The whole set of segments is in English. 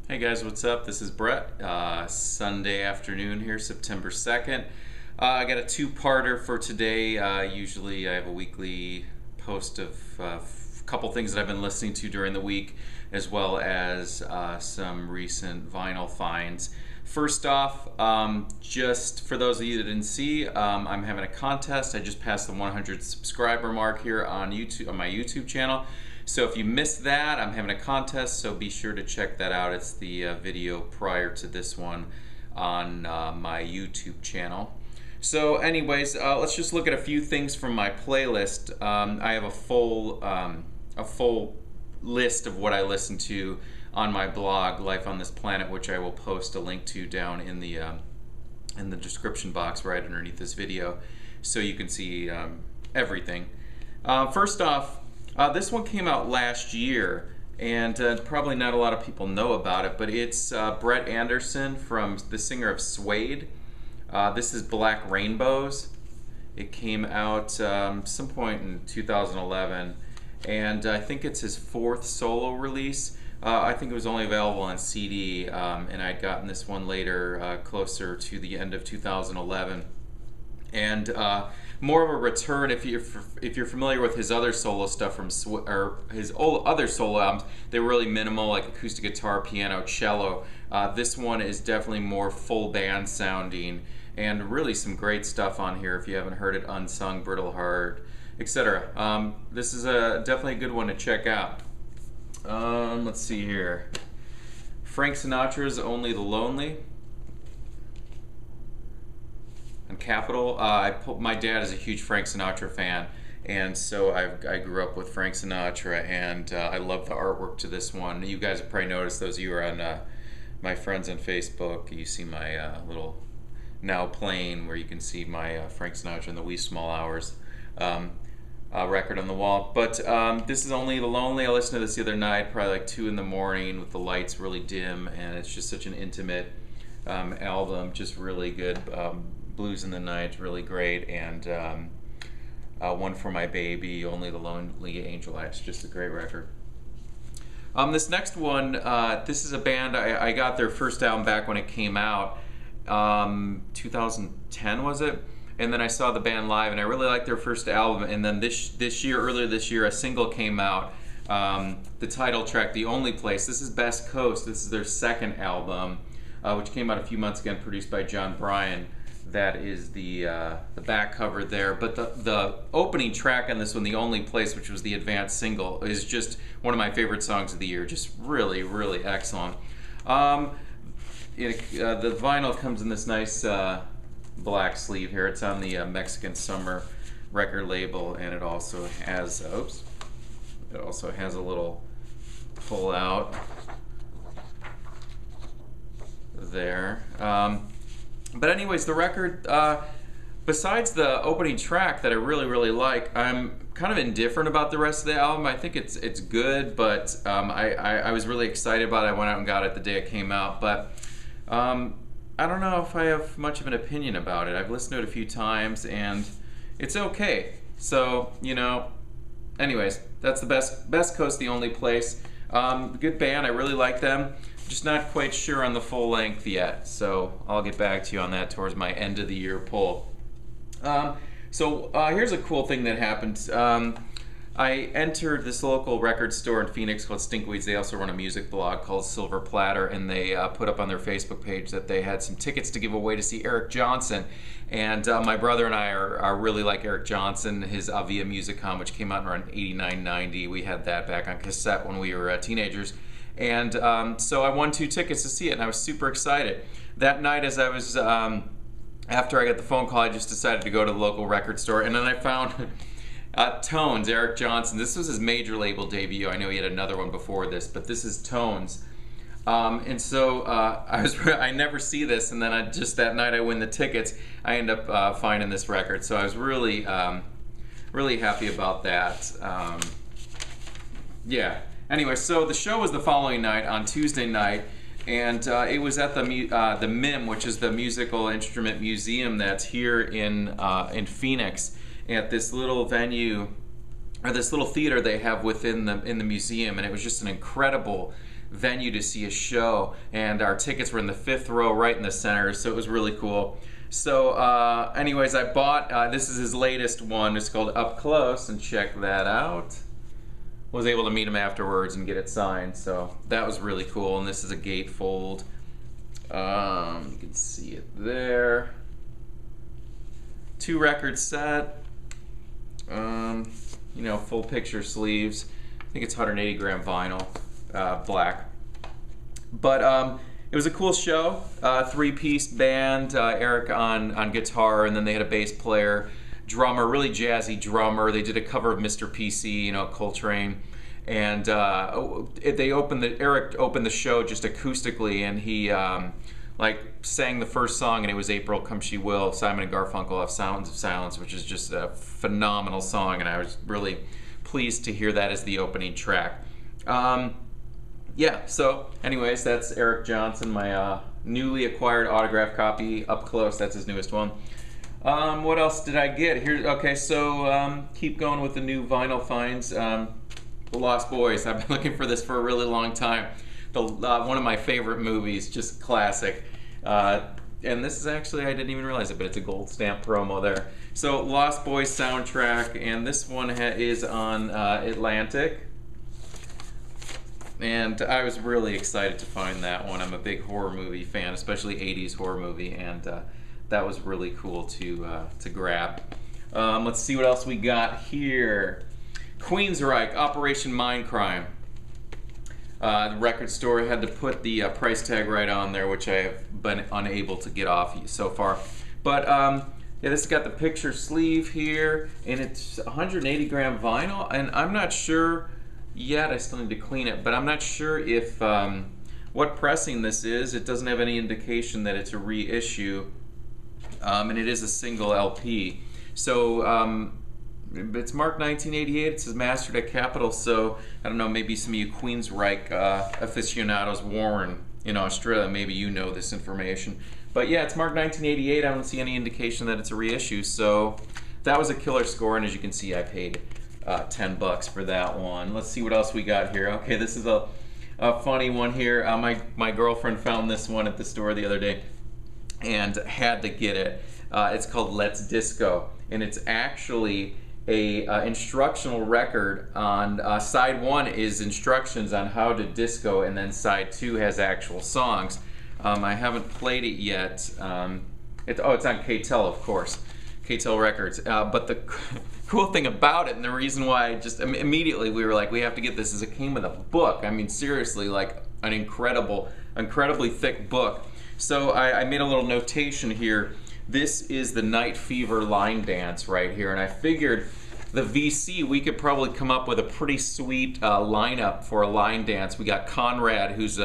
Hey guys, what's up? This is Brett. Sunday afternoon here, September 2nd. I got a two-parter for today. Usually I have a weekly post of a couple things that I've been listening to during the week, as well as some recent vinyl finds. First off, just for those of you that didn't see, I'm having a contest. I just passed the 100 subscriber mark here on YouTube, on my YouTube channel. So if you missed that, I'm having a contest, so be sure to check that out. It's the video prior to this one on my YouTube channel. So anyways, let's just look at a few things from my playlist. I have a full list of what I listen to on my blog, Life on This Planet, which I will post a link to down in the description box right underneath this video, so you can see everything. First off, this one came out last year, and probably not a lot of people know about it, but it's Brett Anderson, from the singer of Suede. This is Black Rainbows. It came out some point in 2011, and I think it's his fourth solo release. I think it was only available on CD, and I'd gotten this one later, closer to the end of 2011. And more of a return if you're familiar with his other solo stuff or his other solo albums. They were really minimal, like acoustic guitar, piano, cello. This one is definitely more full band sounding, and really some great stuff on here. If you haven't heard it, Unsung, Brittle Heart, etc. This is definitely a good one to check out. Let's see here. Frank Sinatra's Only the Lonely. On Capitol. My dad is a huge Frank Sinatra fan, and so I grew up with Frank Sinatra, and I love the artwork to this one. You guys have probably noticed, those of you who are on my friends on Facebook, you see my little now playing where you can see my Frank Sinatra and the Wee Small Hours record on the wall. But this is Only the Lonely. I listened to this the other night, probably like 2 in the morning with the lights really dim, and it's just such an intimate album, just really good. Blues in the Night, really great, and One for My Baby, Only the Lonely Angel Eyes, just a great record. This next one, this is a band, I got their first album back when it came out, 2010 was it? And then I saw the band live, and I really liked their first album, and then earlier this year, a single came out, the title track, The Only Place. This is Best Coast. This is their second album, which came out a few months ago, produced by John Bryan. That is the back cover there. But the opening track on this one, The Only Place, which was the advanced single, is just one of my favorite songs of the year. Just really, really excellent. The vinyl comes in this nice black sleeve here. It's on the Mexican Summer record label, and it also has, it also has a little pull out there. But anyways, the record, besides the opening track that I really, really like, I'm kind of indifferent about the rest of the album. I think it's good, but I was really excited about it. I went out and got it the day it came out, but I don't know if I have much of an opinion about it. I've listened to it a few times, and it's okay. So, you know, anyways, that's the Best Coast, The Only Place. Good band, I really like them. Just not quite sure on the full length yet, so I'll get back to you on that towards my end of the year pull. Here's a cool thing that happened. I entered this local record store in Phoenix called Stinkweeds. They also run a music blog called Silver Platter, and they put up on their Facebook page that they had some tickets to give away to see Eric Johnson. And my brother and I are really like Eric Johnson. His Avia Musicom, which came out around 89, 90. We had that back on cassette when we were teenagers. And so I won 2 tickets to see it, and I was super excited. That night, as I was, after I got the phone call, I just decided to go to the local record store, and then I found Tones, Eric Johnson. This was his major label debut. I know he had another one before this, but this is Tones. And so I never see this, and then that night I win the tickets. I end up finding this record, so I was really, really happy about that. Yeah. Anyway, so the show was the following night, on Tuesday night, and it was at the MIM, which is the Musical Instrument Museum that's here in Phoenix, at this little venue, or this little theater they have within in the museum, and it was just an incredible venue to see a show, and our tickets were in the 5th row right in the center, so it was really cool. So anyways, I bought, this is his latest one, it's called Up Close, and check that out. Was able to meet him afterwards and get it signed, so that was really cool. And this is a gatefold. You can see it there. 2-record set. You know, full picture sleeves. I think it's 180 gram vinyl, black. But it was a cool show. 3-piece band, Eric on guitar, and then they had a bass player, drummer, really jazzy drummer. They did a cover of Mr. PC, you know, Coltrane, and Eric opened the show just acoustically, and he like sang the first song, and it was April Come She Will, Simon and Garfunkel of Sounds of Silence, which is just a phenomenal song, and I was really pleased to hear that as the opening track. Yeah, so anyways, that's Eric Johnson, my newly acquired autograph copy, Up Close. That's his newest one. What else did I get? Here, okay, so keep going with the new vinyl finds. The Lost Boys. I've been looking for this for a really long time. One of my favorite movies, just classic. And this is actually, I didn't even realize it, but it's a gold stamp promo there. So Lost Boys soundtrack, and this one is on Atlantic. And I was really excited to find that one. I'm a big horror movie fan, especially 80s horror movie, and that was really cool to grab. Let's see what else we got here. Queensryche, Operation Mindcrime. The record store had to put the price tag right on there, which I have been unable to get off so far. But yeah, this has got the picture sleeve here, and it's 180 gram vinyl, and I'm not sure yet, I still need to clean it, but I'm not sure if what pressing this is. It doesn't have any indication that it's a reissue, and it is a single LP. So it's marked 1988. It says mastered at Capitol, so I don't know, maybe some of you Queensryche aficionados, Warren in Australia, maybe you know this information. But yeah, it's marked 1988. I don't see any indication that it's a reissue, so that was a killer score, and as you can see, I paid $10 for that one. Let's see what else we got here. Okay, this is a funny one here. My girlfriend found this one at the store the other day and had to get it. It's called Let's Disco, and it's actually a instructional record. On side 1 is instructions on how to disco, and then side 2 has actual songs. I haven't played it yet. It's on KTEL, of course, KTEL Records. But the cool thing about it, and the reason why I just immediately we were like, we have to get this, is it came with a book. I mean, seriously, like an incredibly thick book. So I made a little notation here. This is the Night Fever line dance right here, and I figured the VC, we could probably come up with a pretty sweet lineup for a line dance. We got Conrad, who's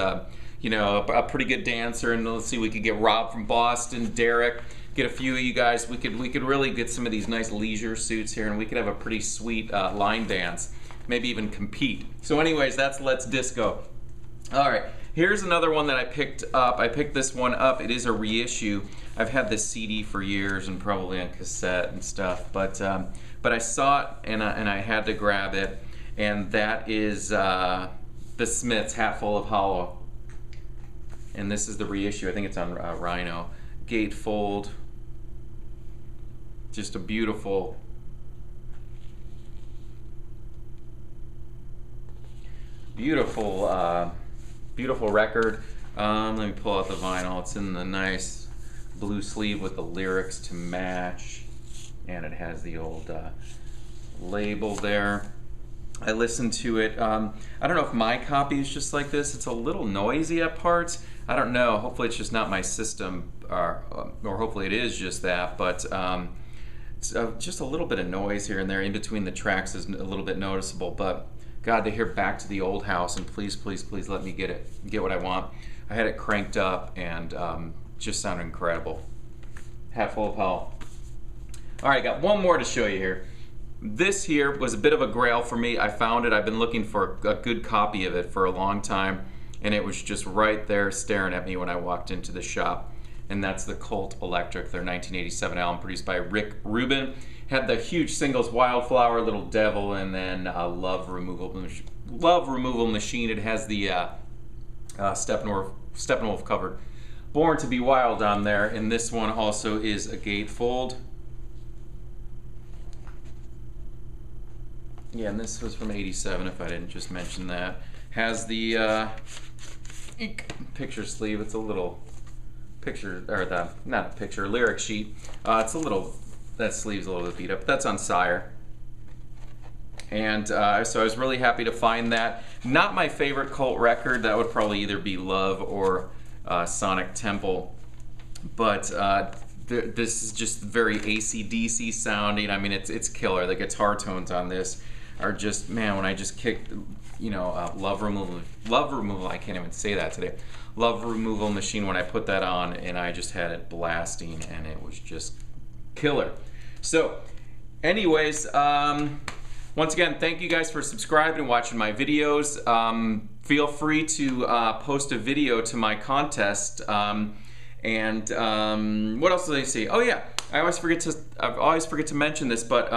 you know, a pretty good dancer, and let's see, we could get Rob from Boston, Derek, get a few of you guys. We could really get some of these nice leisure suits here, and we could have a pretty sweet line dance, maybe even compete. So anyways, that's Let's Disco. All right, here's another one that I picked up. I picked this one up. It is a reissue. I've had this CD for years and probably on cassette and stuff, but I saw it and I had to grab it, and that is the Smiths, Hatful of Hollow. And this is the reissue. I think it's on Rhino. Gatefold. Just a beautiful, beautiful record. Let me pull out the vinyl. It's in the nice blue sleeve with the lyrics to match, and it has the old label there. I listened to it. I don't know if my copy is just like this. It's a little noisy at parts. I don't know. Hopefully it's just not my system, or hopefully it is just that. But it's just a little bit of noise here and there in between the tracks is a little bit noticeable. But God, to hear Back to the Old House, and please, please, please let me get what I want. I had it cranked up, and just sounded incredible. Hatful of Hell. All right, got one more to show you here. This here was a bit of a grail for me. I found it. I've been looking for a good copy of it for a long time, and it was just right there staring at me when I walked into the shop. And that's the Cult Electric, their 1987 album produced by Rick Rubin. Had the huge singles Wildflower, Little Devil, and then Love Removal Machine. It has the Steppenwolf covered Born to Be Wild on there, and this one also is a gatefold. Yeah, and this was from '87, if I didn't just mention that. Has the picture sleeve. It's a little picture, or the, not a picture, lyric sheet. It's a little, that sleeve's a little bit beat up, but that's on Sire. And so I was really happy to find that. Not my favorite Cult record. That would probably either be Love or Sonic Temple. But this is just very AC/DC sounding. I mean, it's killer. The guitar tones on this are just, man, when I just kicked, you know, Love Removal, I can't even say that today. Love Removal Machine, when I put that on, and I just had it blasting, and it was just killer. So, anyways, once again, thank you guys for subscribing and watching my videos. Feel free to post a video to my contest. And what else did I say? Oh yeah, I always forget to mention this, but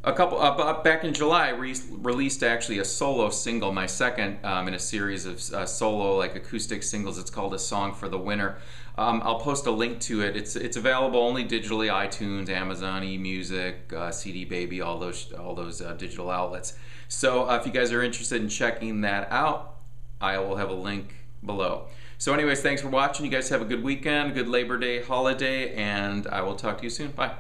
a couple back in July, I released actually a solo single, my second in a series of solo like acoustic singles. It's called A Song for the Winter. I'll post a link to it. It's available only digitally, iTunes, Amazon, eMusic, CD Baby, all those digital outlets. So if you guys are interested in checking that out, I will have a link below. So anyways, thanks for watching. You guys have a good weekend, a good Labor Day holiday, and I will talk to you soon. Bye.